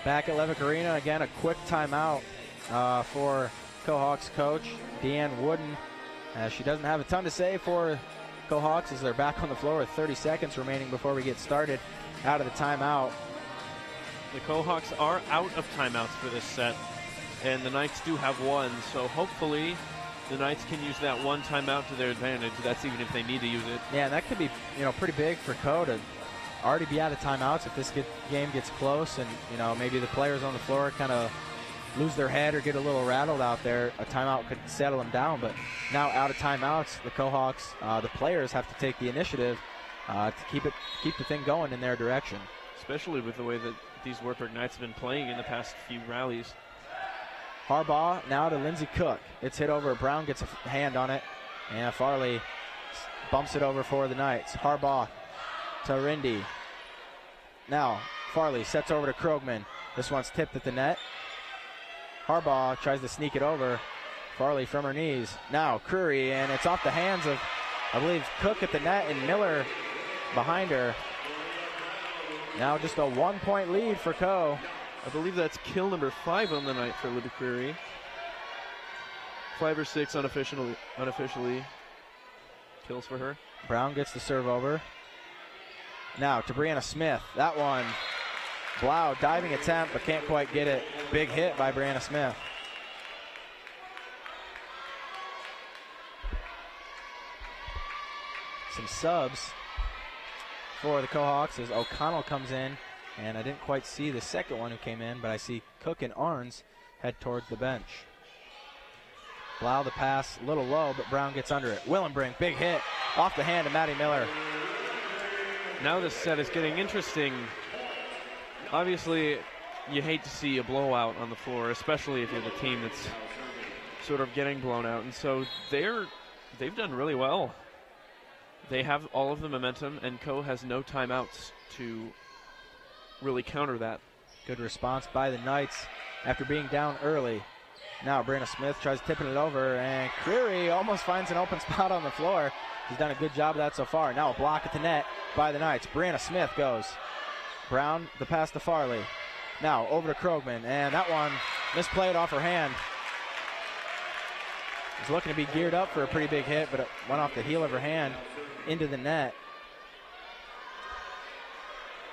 Back at Levick Arena, again, a quick timeout for Cohawks coach Deanne Wooden. She doesn't have a ton to say for Cohawks as they're back on the floor with 30 seconds remaining before we get started out of the timeout. The Cohawks are out of timeouts for this set, and the Knights do have one, so hopefully the Knights can use that one timeout to their advantage. That's even if they need to use it. Yeah, and that could be, pretty big for Co to already be out of timeouts if this game gets close, and maybe the players on the floor kind of lose their head or get a little rattled out there. A timeout could settle them down, but now out of timeouts, the Cohawks, the players have to take the initiative to keep the thing going in their direction. Especially with the way that these Wartburg Knights have been playing in the past few rallies. Harbaugh now to Lindsey Cook. It's hit over. Brown gets a hand on it, and Farley bumps it over for the Knights. Harbaugh to Rindy. Now Farley sets over to Krogman. This one's tipped at the net. Harbaugh tries to sneak it over. Farley from her knees. Now Curry, and it's off the hands of, I believe, Cook at the net and Miller behind her. Now just a 1-point lead for Co. I believe that's kill number 5 on the night for Libby Curry. 5 or 6 unofficially kills for her. Brown gets the serve over. Now to Brianna Smith. That one, Blau diving attempt, but can't quite get it. Big hit by Brianna Smith. Some subs for the Cohawks as O'Connell comes in, and I didn't quite see the second one who came in, but I see Cook and Arns head towards the bench. Blau the pass, a little low, but Brown gets under it. Willenbrink, big hit off the hand of Maddie Miller. Now this set is getting interesting. Obviously, you hate to see a blowout on the floor, especially if you're the team that's sort of getting blown out, and so they've done really well. They have all of the momentum, and Co has no timeouts to really counter that. Good response by the Knights after being down early. Now Brianna Smith tries tipping it over, and Creary almost finds an open spot on the floor. He's done a good job of that so far. Now a block at the net by the Knights. Brianna Smith goes. Brown, the pass to Farley. Now over to Krogman, and that one misplayed off her hand. Was looking to be geared up for a pretty big hit, but it went off the heel of her hand into the net.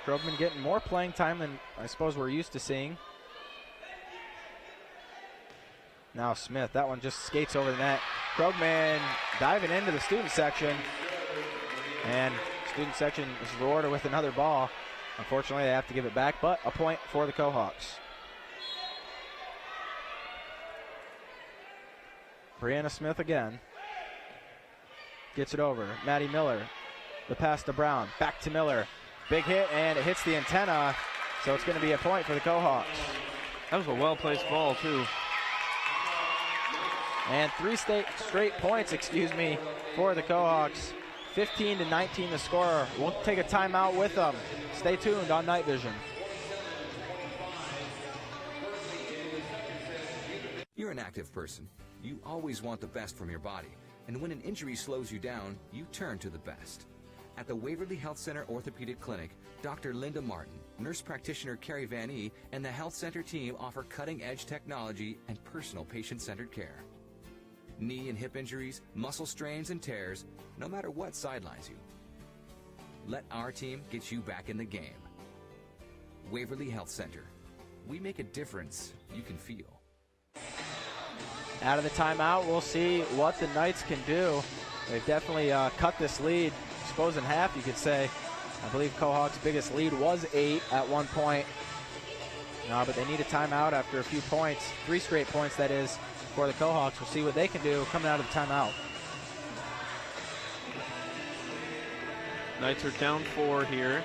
Krogman getting more playing time than I suppose we're used to seeing. Now Smith, that one just skates over the net. Krogman diving into the student section, and student section is rewarded with another ball. Unfortunately, they have to give it back, but a point for the Cohawks. Brianna Smith again. Gets it over. Maddie Miller. The pass to Brown. Back to Miller. Big hit, and it hits the antenna, so it's going to be a point for the Cohawks. That was a well-placed ball, too. And three straight points, for the Cohawks. 15-19 the score. We'll take a timeout with them. Stay tuned on Night Vision. You're an active person. You always want the best from your body. And when an injury slows you down, you turn to the best. At the Waverly Health Center Orthopedic Clinic, Dr. Linda Martin, nurse practitioner Carrie Van E, and the Health Center team offer cutting-edge technology and personal patient-centered care. Knee and hip injuries, muscle strains and tears, no matter what sidelines you. Let our team get you back in the game. Waverly Health Center. We make a difference you can feel. Out of the timeout, we'll see what the Knights can do. They've definitely cut this lead, I suppose in half, you could say. I believe Cohawks' biggest lead was 8 at one point. No, but they need a timeout after a few points, 3 straight points, that is, for the Cohawks. We'll see what they can do coming out of the timeout. Knights are down 4 here.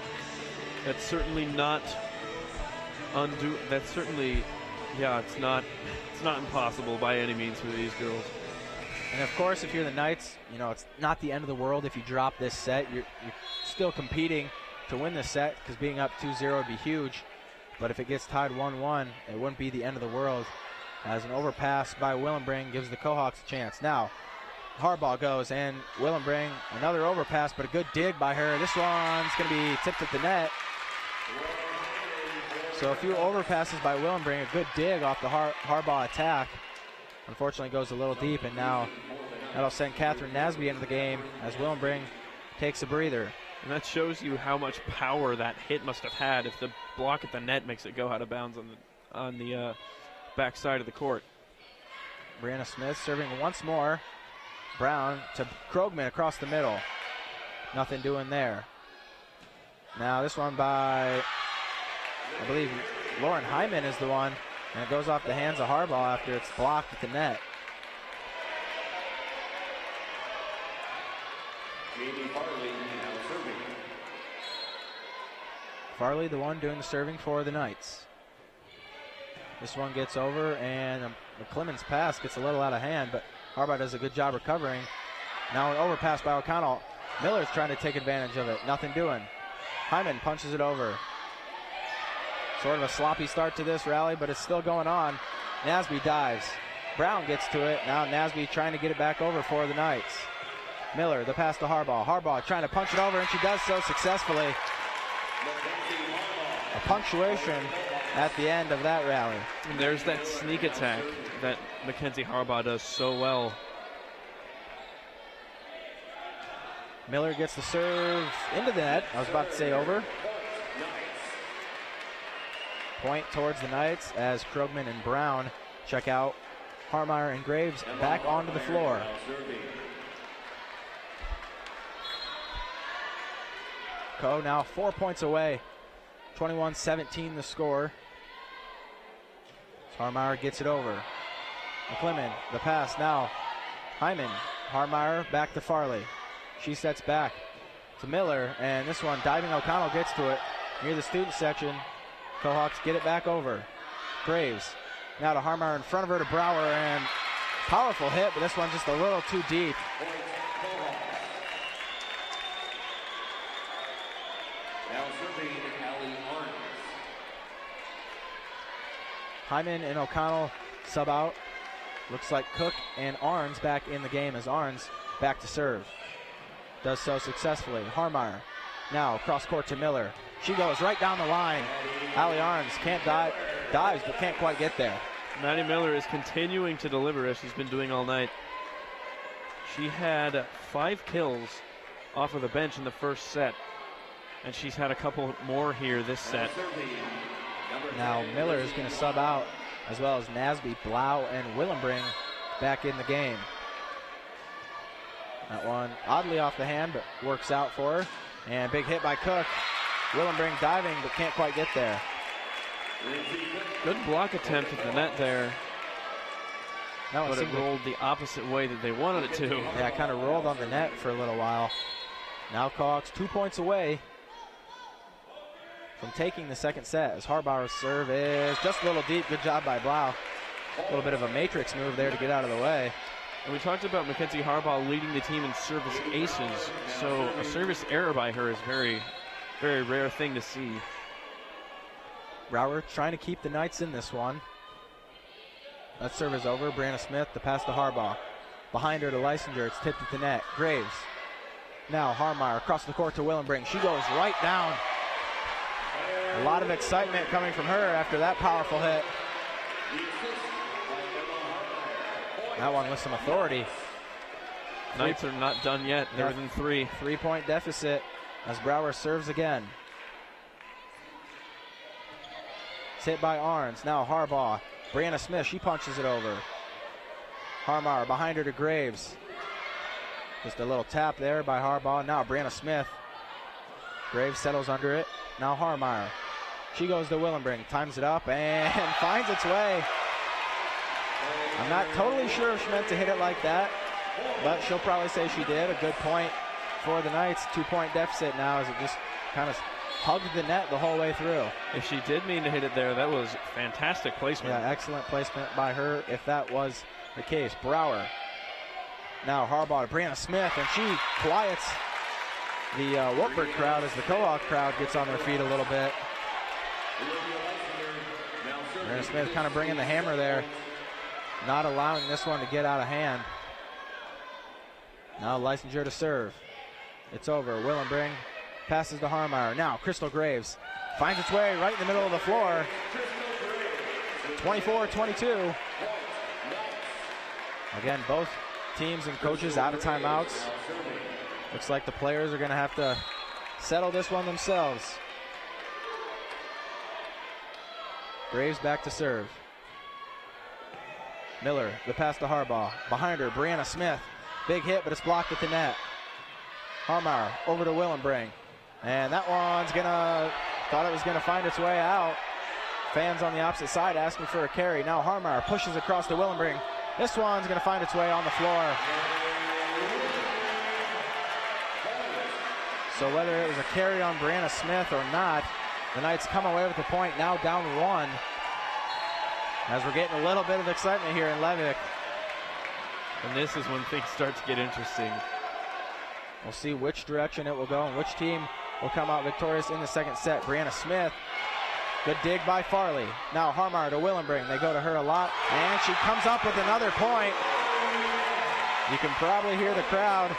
That's certainly not that's certainly, it's not impossible by any means for these girls. And of course, if you're the Knights, it's not the end of the world if you drop this set. You're still competing to win this set, because being up 2-0 would be huge. But if it gets tied 1-1, it wouldn't be the end of the world, as an overpass by Willenbrink gives the Cohawks a chance. Now, Harbaugh goes, and Willenbrink, another overpass, but a good dig by her. This one's going to be tipped at the net. So a few overpasses by Willenbring, a good dig off the Harbaugh attack. Unfortunately goes a little deep, and now that'll send Catherine Nasby into the game as Willenbring takes a breather. And that shows you how much power that hit must have had if the block at the net makes it go out of bounds on the back side of the court. Brianna Smith serving once more. Brown to Krogman across the middle. Nothing doing there. Now this one by, I believe, Lauren Hyman is the one, and it goes off the hands of Harbaugh after it's blocked at the net. Farley, the one doing the serving for the Knights. This one gets over, and McClemmon's pass gets a little out of hand, but Harbaugh does a good job recovering. Now an overpass by O'Connell. Miller's trying to take advantage of it. Nothing doing. Hyman punches it over. Sort of a sloppy start to this rally, but it's still going on. Nasby dives. Brown gets to it. Now Nasby trying to get it back over for the Knights. Miller, the pass to Harbaugh. Harbaugh trying to punch it over, and she does so successfully. A punctuation at the end of that rally. And there's that sneak attack that Mackenzie Harbaugh does so well. Miller gets the serve into the net. I was about to say over. Point towards the Knights as Krogman and Brown check out. Harmeyer and Graves back onto the floor. Co now 4 points away. 21-17 the score. Harmeyer gets it over. McClellan, the pass now. Hyman, Harmeyer back to Farley. She sets back to Miller, and this one, diving O'Connell gets to it near the student section. Cohawks get it back over. Graves, now to Harmeyer in front of her to Brower, and powerful hit, but this one just a little too deep. Hyman and O'Connell sub out. Looks like Cook and Arns back in the game as Arns back to serve. Does so successfully. Harmeyer now cross court to Miller. She goes right down the line. Allie Arns can't dives but can't quite get there. Maddie Miller is continuing to deliver as she's been doing all night. She had 5 kills off of the bench in the first set, and she's had a couple more here this set. Now Miller is going to sub out, as well as Nasby, Blau, and Willenbring back in the game. That one oddly off the hand, but works out for her. And big hit by Cook. Willenbring diving, but can't quite get there. Good block attempt at the net there, but it rolled the opposite way that they wanted it to. Yeah, kind of rolled on the net for a little while. Now Cox 2 points away from taking the second set as Harbauer's serve is just a little deep. Good job by Blau. A little bit of a matrix move there to get out of the way. And we talked about Mackenzie Harbaugh leading the team in service aces, so a service error by her is very, very rare thing to see. Brower trying to keep the Knights in this one. That serve is over. Brianna Smith, the pass to Harbaugh. Behind her to Leisinger, it's tipped at the net. Graves. Now Harmeyer across the court to Willenbring. She goes right down. A lot of excitement coming from her after that powerful hit. That one with some authority. Knights are not done yet. They're within 3. 3-point deficit as Brower serves again. It's hit by Arns. Now Harbaugh. Brianna Smith, she punches it over. Harmeyer behind her to Graves. Just a little tap there by Harbaugh. Now Brianna Smith. Graves settles under it. Now Harmeyer. She goes to Willenbring, times it up, and finds its way. I'm not totally sure if she meant to hit it like that, but she'll probably say she did. A good point for the Knights. 2-point deficit now as it just kind of hugged the net the whole way through. If she did mean to hit it there, that was fantastic placement. Yeah, excellent placement by her if that was the case. Brower. Now Harbaugh to Brianna Smith, and she quiets the Wartburg crowd as the Cohawk crowd gets on their feet a little bit. Brianna Smith kind of bringing the hammer there, not allowing this one to get out of hand. Now Leisinger to serve. It's over. Willenbring passes to Harmeyer. Now Crystal Graves finds its way right in the middle of the floor. 24-22. Again, both teams and coaches out of timeouts. Looks like the players are going to have to settle this one themselves. Graves back to serve. Miller, the pass to Harbaugh. Behind her, Brianna Smith. Big hit, but it's blocked at the net. Harmar over to Willenbring. And that one's thought it was gonna find its way out. Fans on the opposite side asking for a carry. Now Harmar pushes across to Willenbring. This one's gonna find its way on the floor. So whether it was a carry on Brianna Smith or not, the Knights come away with the point, now down 1. As we're getting a little bit of excitement here in Levick. And this is when things start to get interesting. We'll see which direction it will go and which team will come out victorious in the second set. Brianna Smith, good dig by Farley. Now Harmar to Willenbring. They go to her a lot, and she comes up with another point. You can probably hear the crowd.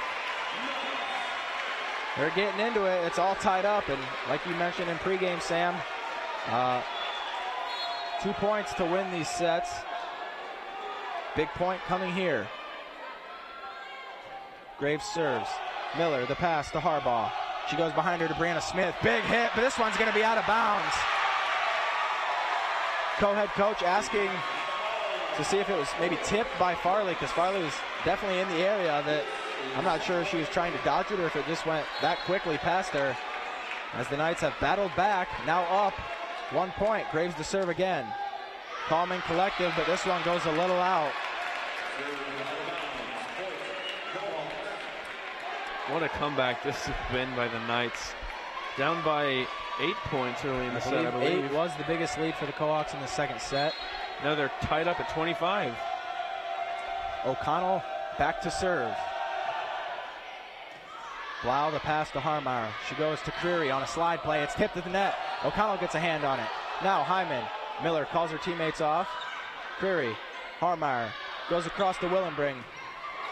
They're getting into it. It's all tied up, and like you mentioned in pregame, Sam, 2 points to win these sets. Big point coming here. Graves serves. Miller, the pass to Harbaugh. She goes behind her to Brianna Smith. Big hit, but this one's going to be out of bounds. Co-head coach asking to see if it was maybe tipped by Farley, because Farley was definitely in the area. That I'm not sure if she was trying to dodge it or if it just went that quickly past her. As the Knights have battled back, now up 1 point. Graves to serve again. Calm and collective, but this one goes a little out. What a comeback this has been by the Knights. Down by 8 points early in the set, I believe. 8 was the biggest lead for the Cohawks in the second set. Now they're tied up at 25. O'Connell back to serve. Blau the pass to Harmar. She goes to Creary on a slide play. It's tipped at the net. O'Connell gets a hand on it. Now Hyman. Miller calls her teammates off. Creary. Harmar goes across to Willenbring.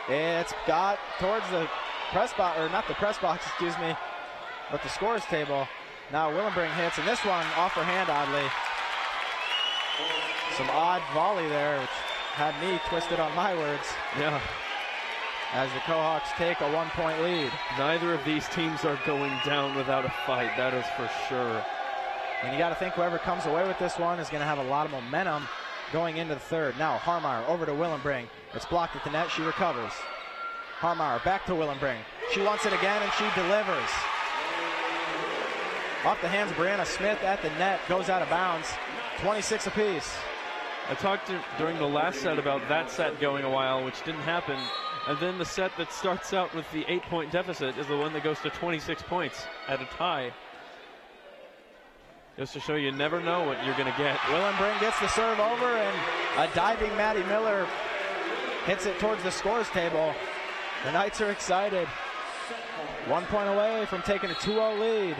It's got towards the press box, or not the press box, excuse me, but the scores table. Now Willenbring hits, and this one off her hand oddly. Some odd volley there, which had me twisted on my words. Yeah. As the Cohawks take a 1 point lead. Neither of these teams are going down without a fight, that is for sure. And you got to think whoever comes away with this one is going to have a lot of momentum going into the third. Now Harmar over to Willenbring. It's blocked at the net. She recovers. Harmar back to Willenbring. She wants it again, and she delivers. Off the hands of Brianna Smith at the net. Goes out of bounds. 26 apiece. I talked during the last set about that set going a while, which didn't happen. And then the set that starts out with the 8 point deficit is the one that goes to 26 points at a tie. Just to show you never know what you're going to get. Willenbring gets the serve over, and a diving Maddie Miller hits it towards the scores table. The Knights are excited. 1 point away from taking a 2-0 lead.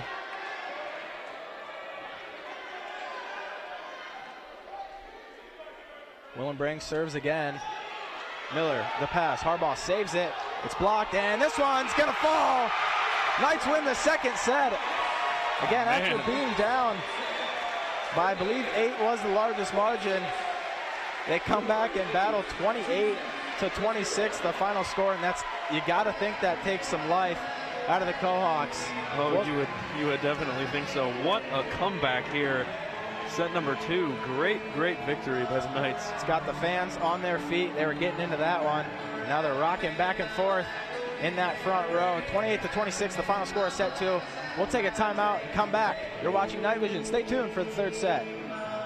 Willenbring serves again. Miller, the pass. Harbaugh saves it. It's blocked, and this one's going to fall. Knights win the second set. Again, after being down by, I believe, 8 was the largest margin, they come back and battle 28-26, the final score, and that's, you got to think that takes some life out of the Cohawks. Oh, you would definitely think so. What a comeback here. Set number 2, great victory by the Knights. It's got the fans on their feet. They were getting into that one. Now they're rocking back and forth in that front row. 28-26, the final score of set 2. We'll take a timeout and come back. You're watching Night Vision. Stay tuned for the third set.